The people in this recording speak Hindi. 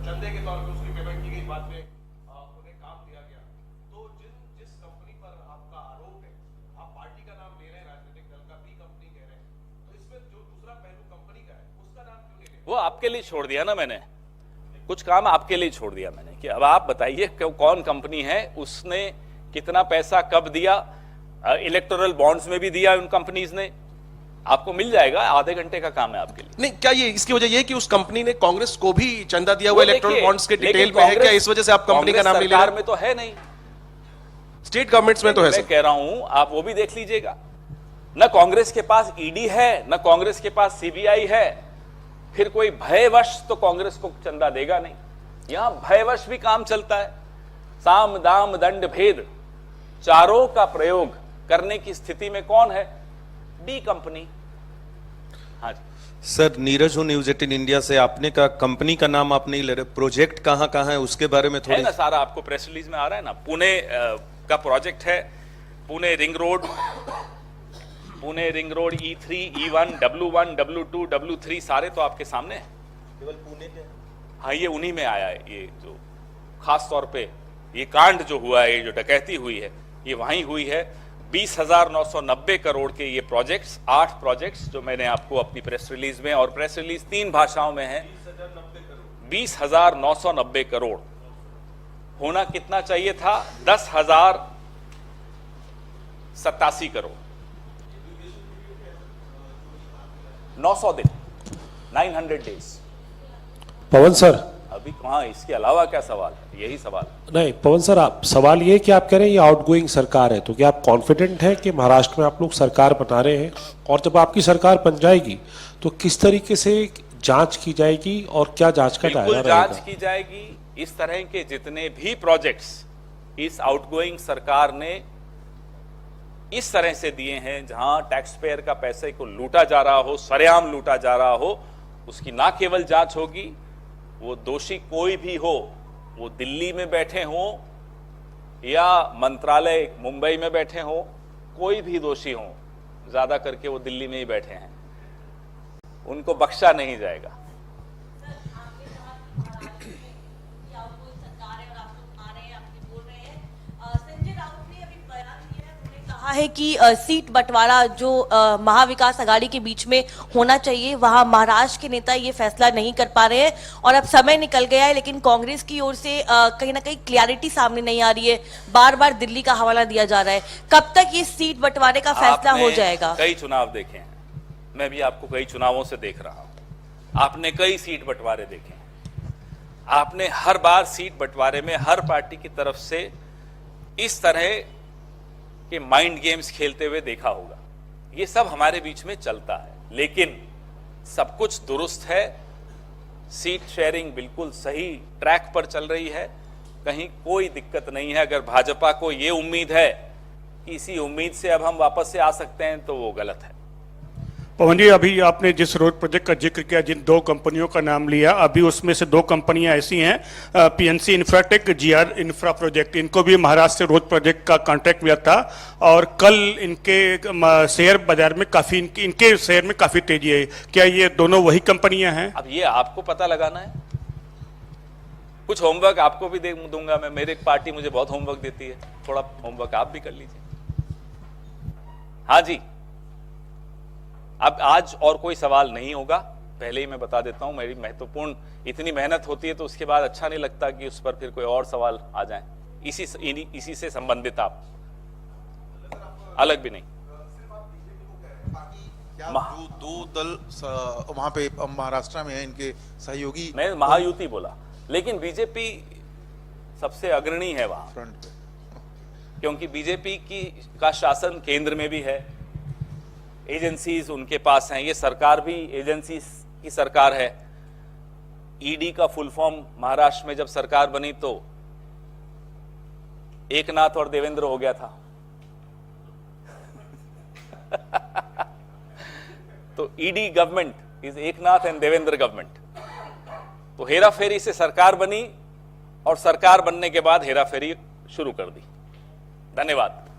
चंदे के तौर पे उसकी पेमेंट की गई, बाद में उन्हें काम दिया गया। तो जिस कंपनी पर आपका आरोप है, आप पार्टी का नाम ले रहे हैं, राजनीतिक दल का बी कंपनी कह रहे हैं, तो इसमें जो दूसरा पहलू कंपनी का है उसका नाम क्यों नहीं ले रहे? वो आपके लिए छोड़ दिया ना मैंने, कुछ काम आपके लिए छोड़ दिया मैंने कि अब आप बताइए कौन कंपनी है, उसने कितना पैसा कब दिया, इलेक्टोरल बॉन्ड्स में भी दिया उन कंपनीज ने, आपको मिल जाएगा। आधे घंटे का काम है आपके लिए। नहीं, क्या ये इसकी वजह ये कि उस कंपनी ने कांग्रेस को भी चंदा दिया हुआ इलेक्टोरल बॉन्ड्स के डिटेल में है क्या, इस वजह से आप कंपनी का नाम नहीं ले रहे? सरकार में तो है नहीं, स्टेट गवर्नमेंट्स में तो है। मैं कह रहा हूं आप वो भी देख लीजिएगा। ना कांग्रेस के पास ईडी है, ना कांग्रेस के पास सीबीआई है, फिर कोई भयवश तो कांग्रेस को चंदा देगा नहीं। यहां भयवश भी काम चलता है। साम दाम दंड भेद चारों का प्रयोग करने की स्थिति में कौन है? D company. हाँ जी सर, नीरज हूं न्यूज 18 इंडिया से। आपने कहा कंपनी का नाम आप नहीं ले रहे, प्रोजेक्ट कहां कहां है उसके बारे में थोड़ी है ना, सारा आपको प्रेस रिलीज में आ रहा है ना। पुणे का प्रोजेक्ट है, Pune ring road, Pune ring road E3, E1, W1, W2, W3 सारे तो आपके सामने हैं। केवल पुणे के? हाँ, ये उन्हीं में आया है। ये जो खास तौर पे ये कांड जो हुआ है, ये जो डकैती हुई है, ये वहीं हुई है। 20,990 करोड़ के ये प्रोजेक्ट्स, 8 प्रोजेक्ट्स जो मैंने आपको अपनी प्रेस रिलीज में, और प्रेस रिलीज 3 भाषाओं में है। 20,990 करोड़ होना कितना चाहिए था? 10,087 करोड़। 900 दिन, 900 डेज। पवन सर, अभी कहाँ, इसके अलावा क्या सवाल है? यही सवाल है। नहीं पवन सर, आप सवाल ये कि आप कह रहे हैं ये आउटगोइंग सरकार है, तो क्या आप कॉन्फिडेंट हैं कि महाराष्ट्र में आप लोग सरकार बना रहे हैं, और जब आपकी सरकार बन जाएगी तो किस तरीके से जांच की जाएगी और क्या जांच का दायरा बिल्कुल रहेगा? जांच की जाएगी। इस तरह के जितने भी प्रोजेक्ट्स इस आउटगोइंग सरकार ने इस तरह से दिए हैं, जहां टैक्स पेयर का पैसे को लूटा जा रहा हो, सरेआम लूटा जा रहा हो, उसकी ना केवल जांच होगी, वो दोषी कोई भी हो, वो दिल्ली में बैठे हो या मंत्रालय मुंबई में बैठे हो, कोई भी दोषी हो, ज्यादा करके वो दिल्ली में ही बैठे हैं, उनको बख्शा नहीं जाएगा। कहा है कि सीट बंटवारा जो महाविकास आघाड़ी के बीच में होना चाहिए, वहां महाराष्ट्र के नेता ये फैसला नहीं कर पा रहे हैं, और अब समय निकल गया है, लेकिन कांग्रेस की ओर से कहीं ना कहीं क्लैरिटी सामने नहीं आ रही है। बार बार दिल्ली का हवाला दिया जा रहा है। कब तक ये सीट बंटवारे का फैसला हो जाएगा? कई चुनाव देखे हैं, मैं भी आपको कई चुनावों से देख रहा हूं। आपने कई सीट बंटवारे देखे हैं, आपने हर बार सीट बंटवारे में हर पार्टी की तरफ से इस तरह कि माइंड गेम्स खेलते हुए देखा होगा। ये सब हमारे बीच में चलता है, लेकिन सब कुछ दुरुस्त है। सीट शेयरिंग बिल्कुल सही ट्रैक पर चल रही है, कहीं कोई दिक्कत नहीं है। अगर भाजपा को ये उम्मीद है कि इसी उम्मीद से अब हम वापस से आ सकते हैं, तो वो गलत है। पवन जी, अभी आपने जिस रोड प्रोजेक्ट का जिक्र किया, जिन 2 कंपनियों का नाम लिया, अभी उसमें से 2 कंपनियां ऐसी हैं, PNC Infratech, GR Infra project, इनको भी महाराष्ट्र रोड प्रोजेक्ट का कॉन्ट्रैक्ट मिला था, और कल इनके शेयर बाजार में काफी, इनके शेयर में काफी तेजी है। क्या ये दोनों वही कंपनियां हैं? अब ये आपको पता लगाना है। कुछ होमवर्क आपको भी दे दूंगा मैं, मेरी पार्टी मुझे बहुत होमवर्क देती है, थोड़ा होमवर्क आप भी कर लीजिए। हाँ जी, अब आज और कोई सवाल नहीं होगा, पहले ही मैं बता देता हूं। मेरी महत्वपूर्ण इतनी मेहनत होती है तो उसके बाद अच्छा नहीं लगता कि उस पर फिर कोई और सवाल आ जाए। इसी से संबंधित आप अलग भी नहीं। दो दल वहां पे महाराष्ट्र में है, इनके सहयोगी। मैं महायुति बोला, लेकिन बीजेपी सबसे अग्रणी है वहां फ्रंट पे, क्योंकि बीजेपी का शासन केंद्र में भी है, एजेंसीज उनके पास हैं। ये सरकार भी एजेंसीज की सरकार है। ईडी का फुल फॉर्म महाराष्ट्र में जब सरकार बनी तो एकनाथ और देवेंद्र हो गया था। तो ED government is Eknath and Devendra government. तो हेरा फेरी से सरकार बनी, और सरकार बनने के बाद हेरा फेरी शुरू कर दी। धन्यवाद।